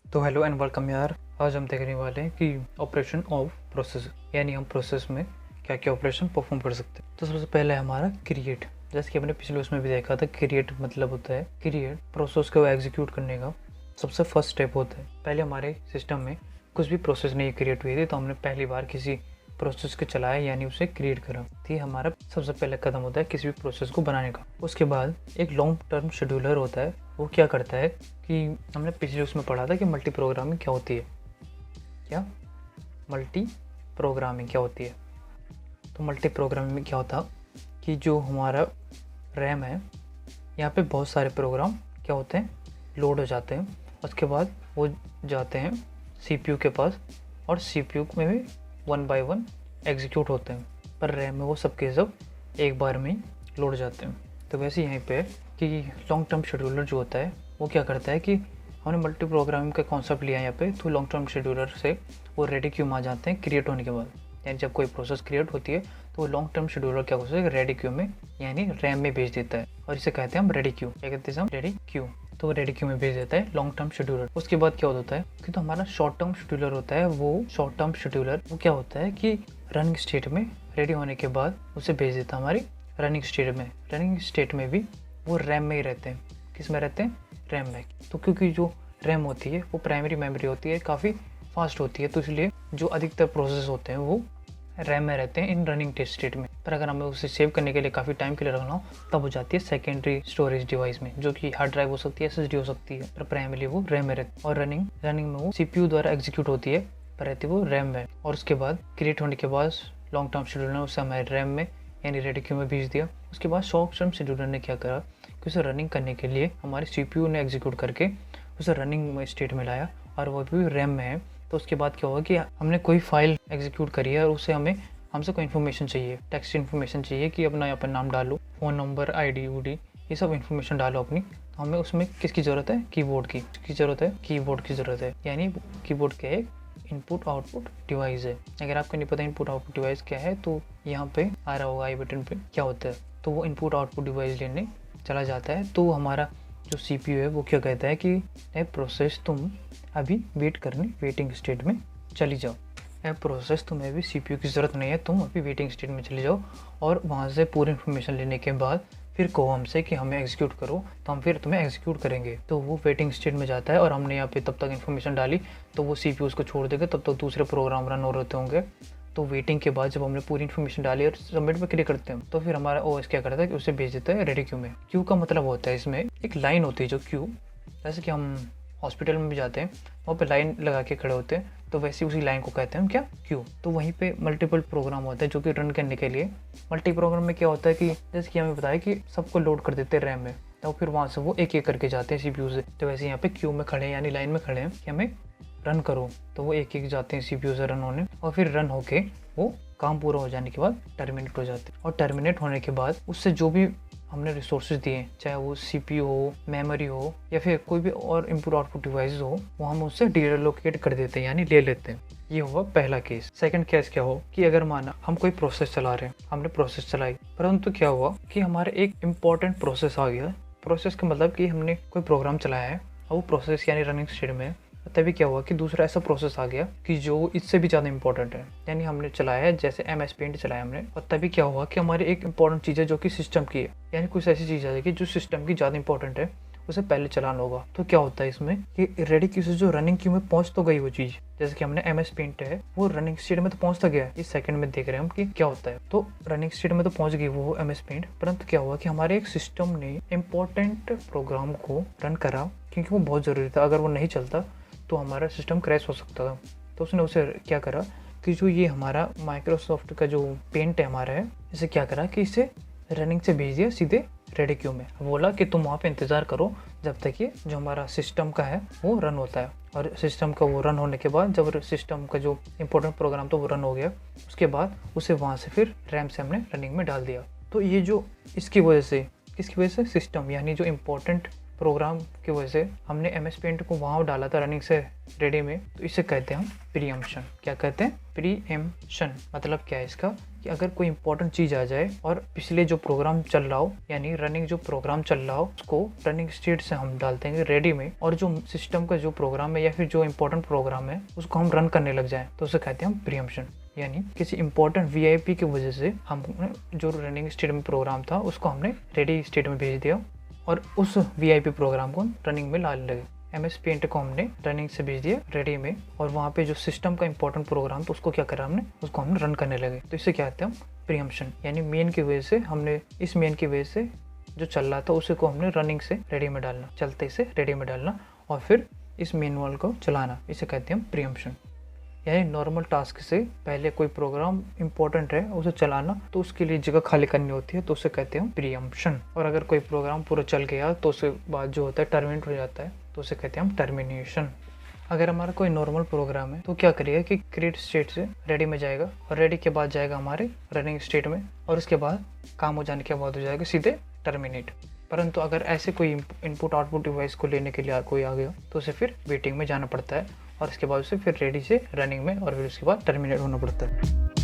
तो hello and welcome यार। आज हम देखने वाले हैं कि ऑपरेशन ऑफ प्रोसेस, यानी हम प्रोसेस में क्या क्या ऑपरेशन परफॉर्म कर सकते हैं। तो सबसे पहले हमारा क्रिएट, जैसे कि हमने पिछले उसमें भी देखा था, क्रिएट मतलब होता है क्रिएट प्रोसेस को एग्जीक्यूट करने का सबसे फर्स्ट स्टेप होता है। पहले हमारे सिस्टम में कुछ भी प्रोसेस नहीं क्रिएट हुई थी, तो हमने पहली बार किसी प्रोसेस को चलाया यानी उसे क्रिएट करा। तो ये हमारा सबसे पहला कदम होता है किसी भी प्रोसेस को बनाने का। उसके बाद एक लॉन्ग टर्म शेड्यूलर होता है, वो क्या करता है कि हमने पिछले उसमें पढ़ा था कि मल्टी प्रोग्रामिंग क्या होती है। क्या मल्टी प्रोग्रामिंग क्या होती है? तो मल्टी प्रोग्रामिंग में क्या होता कि जो हमारा रैम है, यहाँ पे बहुत सारे प्रोग्राम क्या होते हैं, लोड हो जाते हैं। उसके बाद वो जाते हैं सीपीयू के पास, और सीपीयू में भी 1 बाय 1 एग्जीक्यूट होते हैं, पर रैम में वो सबके सब एक बार में ही लोड जाते हैं। तो वैसे यहीं पे कि लॉन्ग टर्म शेड्यूलर जो होता है वो क्या करता है कि हमने मल्टी प्रोग्रामिंग का कॉन्सेप्ट लिया है यहाँ पे, तो लॉन्ग टर्म शेड्यूलर से वो रेडी क्यू में आ जाते हैं क्रिएट होने के बाद। यानी जब कोई प्रोसेस क्रिएट होती है तो वो लॉन्ग टर्म शेड्यूलर क्या करता है, रेडी क्यू में यानी रैम में भेज देता है, और इसे कहते हैं हम रेडी क्यू। क्या कहते हैं हम? Ready queue. तो वो रेडी क्यू में भेज देता है लॉन्ग टर्म शेड्यूलर। उसके बाद क्या होता है कि तो हमारा शॉर्ट टर्म शेड्यूलर होता है, वो शॉर्ट टर्म शेड्यूलर वो क्या होता है कि रनिंग स्टेट में रेडी होने के बाद उसे भेज देता है हमारी रनिंग स्टेट में। रनिंग स्टेट में भी वो रैम में ही रहते हैं। किस में रहते हैं? रैम में। तो क्योंकि जो रैम होती है वो प्राइमरी मेमोरी होती है, काफ़ी फास्ट होती है, तो इसलिए जो अधिकतर प्रोसेस होते हैं वो रैम में रहते हैं इन रनिंग टेस्ट स्टेट में। पर अगर हमें उसे सेव करने के लिए काफ़ी टाइम के लिए रखना हो तब हो जाती है सेकेंडरी स्टोरेज डिवाइस में, जो कि हार्ड ड्राइव हो सकती है, एसएसडी हो सकती है, पर प्राइमरी वो रैम में रहती है। और रनिंग में वो सीपीयू द्वारा एग्जीक्यूट होती है, पर रहती है वो रैम में। और उसके बाद क्रिएट होने के बाद लॉन्ग टर्म शेड्यूलर ने उसे हमारे रैम में यानी रेडी क्यू में भेज दिया। उसके बाद शॉर्ट टर्म शेड्यूलर ने क्या करा कि उसे रनिंग करने के लिए हमारे सीपीयू ने एग्जीक्यूट करके उसे रनिंग स्टेट में लाया, और वो भी रैम में है। तो उसके बाद क्या होगा कि हमने कोई फाइल एग्जीक्यूट करी है और उसे हमसे कोई इन्फॉर्मेशन चाहिए, टेक्स्ट इन्फॉर्मेशन चाहिए कि अपना यहाँ पर नाम डालो, फ़ोन नंबर, आईडी यूडी, ये सब इन्फॉर्मेशन डालो अपनी। तो हमें उसमें किसकी ज़रूरत है? कीबोर्ड की ज़रूरत है, कीबोर्ड की ज़रूरत है। यानी कीबोर्ड क्या है? इनपुट आउटपुट डिवाइस है। अगर आपको नहीं पता इनपुट आउटपुट डिवाइस क्या है तो यहाँ पे आ रहा होगा आई बटन पे क्या होता है। तो वो इनपुट आउटपुट डिवाइस लेने चला जाता है। तो हमारा जो सीपीयू है वो क्या कहता है कि ए प्रोसेस तुम अभी वेट करने वेटिंग स्टेट में चली जाओ। ए प्रोसेस तुम्हें अभी सीपीयू की ज़रूरत नहीं है, तुम अभी वेटिंग स्टेट में चली जाओ, और वहाँ से पूरी इन्फॉर्मेशन लेने के बाद फिर कहो हमसे कि हमें एग्जीक्यूट करो, तो हम फिर तुम्हें एग्जीक्यूट करेंगे। तो वो वेटिंग स्टेट में जाता है, और हमने यहाँ पे तब तक इन्फॉर्मेशन डाली तो वो सीपीयू उसको छोड़ देगा, तब तक दूसरे प्रोग्राम रन हो रहे होंगे। तो वेटिंग के बाद जब हमने पूरी इन्फॉर्मेशन डाली और सबमिट पे क्लिक करते हैं तो फिर हमारा ओएस क्या करता है कि उसे भेज देता है रेडी क्यू में। क्यू का मतलब होता है इसमें एक लाइन होती है जो क्यू, जैसे कि हम हॉस्पिटल में भी जाते हैं वहाँ पे लाइन लगा के खड़े होते हैं, तो वैसे उसी लाइन को कहते हैं हम क्या? क्यू। तो वहीं पे मल्टीपल प्रोग्राम होते हैं जो कि रन करने के लिए। मल्टी प्रोग्राम में क्या होता है कि जैसे कि हमें बताया कि सबको लोड कर देते हैं रैम में, तो फिर वहाँ से वो एक एक करके जाते हैं सीपीयू से। तो वैसे यहाँ पे क्यू में खड़े हैं यानी लाइन में खड़े हैं कि हमें रन करो, तो वो एक एक जाते हैं सीपीयू से रन होने, और फिर रन होके वो काम पूरा हो जाने के बाद टर्मिनेट हो जाते हैं। और टर्मिनेट होने के बाद उससे जो भी हमने रिसोर्सेज दिए, चाहे वो सीपीयू हो, मेमोरी हो, या फिर कोई भी और इनपुट आउटपुट डिवाइस हो, वो हम उससे डीलोकेट कर देते हैं यानी ले लेते हैं। ये हुआ पहला केस। सेकंड केस क्या हो कि अगर माना हम कोई प्रोसेस चला रहे हैं, हमने प्रोसेस चलाई, परंतु क्या हुआ कि हमारे एक इम्पॉर्टेंट प्रोसेस आ गया। प्रोसेस का मतलब कि हमने कोई प्रोग्राम चलाया है और वो प्रोसेस यानी रनिंग स्टेट में, तभी क्या हुआ कि दूसरा ऐसा प्रोसेस आ गया कि जो इससे भी ज़्यादा इंपॉर्टेंट है। यानी हमने चलाया है जैसे MS पेंट चलाया हमने, और तभी क्या हुआ कि हमारी एक इंपॉर्टेंट चीज़ है जो कि सिस्टम की है, यानी कुछ ऐसी चीज़ आ जाएगी जो सिस्टम की ज़्यादा इंपॉर्टेंट है, उसे पहले चलाना होगा। तो क्या होता है इसमें कि रेडी क्यू से जो रनिंग क्यू में पहुंच तो गई वो चीज़, जैसे कि हमने MS पेंट है वो रनिंग स्टेट में तो पहुंच तो गया। इस सेकंड में देख रहे हैं हम कि क्या होता है। तो रनिंग स्टेट में तो पहुंच गई वो MS पेंट, परंतु क्या हुआ कि हमारे एक सिस्टम ने इम्पोर्टेंट प्रोग्राम को रन करा क्योंकि वो बहुत ज़रूरी था। अगर वो नहीं चलता तो हमारा सिस्टम क्रैश हो सकता था। तो उसने उसे क्या करा कि जो ये हमारा माइक्रोसॉफ्ट का जो पेंट है हमारा है, इसे क्या करा कि इसे रनिंग से भेज दिया सीधे रेडी क्यू में। बोला कि तुम वहाँ पे इंतज़ार करो जब तक ये जो हमारा सिस्टम का है वो रन होता है। और सिस्टम का वो रन होने के बाद जब सिस्टम का जो इंपॉर्टेंट प्रोग्राम था वो रन हो गया, उसके बाद उसे वहाँ से फिर रैम से हमने रनिंग में डाल दिया। तो ये जो इसकी वजह से, किसकी वजह से? सिस्टम यानी जो इम्पोर्टेंट प्रोग्राम की वजह से हमने MS पेंट को वहाँ डाला था रनिंग से रेडी में। तो इसे कहते हैं हम प्रीएम्पशन। क्या कहते हैं? प्रीएम्पशन। मतलब क्या है इसका कि कि अगर कोई इंपॉर्टेंट चीज़ आ जाए और पिछले जो प्रोग्राम चल रहा हो, यानी रनिंग जो प्रोग्राम चल रहा हो, उसको रनिंग स्टेट से हम डाल देंगे रेडी में, और जो सिस्टम का जो प्रोग्राम है या फिर जो इंपॉर्टेंट प्रोग्राम है उसको हम रन करने लग जाएं, तो उसे कहते हैं हम प्रीएम्पशन। यानी किसी इंपॉर्टेंट वीआईपी की वजह से हमने जो रनिंग स्टेट में प्रोग्राम था उसको हमने रेडी स्टेट में भेज दिया और उस वीआईपी प्रोग्राम को रनिंग में लाने लगे। MS पेंट को हमने रनिंग से भेज दिया रेडी में, और वहाँ पे जो सिस्टम का इंपॉर्टेंट प्रोग्राम था उसको क्या करा हमने, उसको हमने रन करने लगे। तो इसे क्या कहते हैं हम, प्रीएम्पशन। यानी मेन की वजह से हमने, इस मेन की वजह से जो चल रहा था उसे को हमने रनिंग से रेडी में डालना, चलते से रेडी में डालना, और फिर इस मेन वाल को चलाना, इसे कहते हैं हम प्रीएम्पशन। यानी नॉर्मल टास्क से पहले कोई प्रोग्राम इंपॉर्टेंट है उसे चलाना, तो उसके लिए जगह खाली करनी होती है, तो उसे कहते हैं प्रीएम्पशन। और अगर कोई प्रोग्राम पूरा चल गया तो उसके बाद जो होता है टर्मिनेट हो जाता है, तो उसे कहते हैं हम टर्मिनेशन। अगर हमारा कोई नॉर्मल प्रोग्राम है तो क्या करिएगा कि क्रिएट स्टेट से रेडी में जाएगा, और रेडी के बाद जाएगा हमारे रनिंग स्टेट में, और उसके बाद काम हो जाने के बाद हो जाएगा सीधे टर्मिनेट। परंतु अगर ऐसे कोई इनपुट आउटपुट डिवाइस को लेने के लिए कोई आ गया तो उसे फिर वेटिंग में जाना पड़ता है, और उसके बाद उसे फिर रेडी से रनिंग में, और फिर उसके बाद टर्मिनेट होना पड़ता है।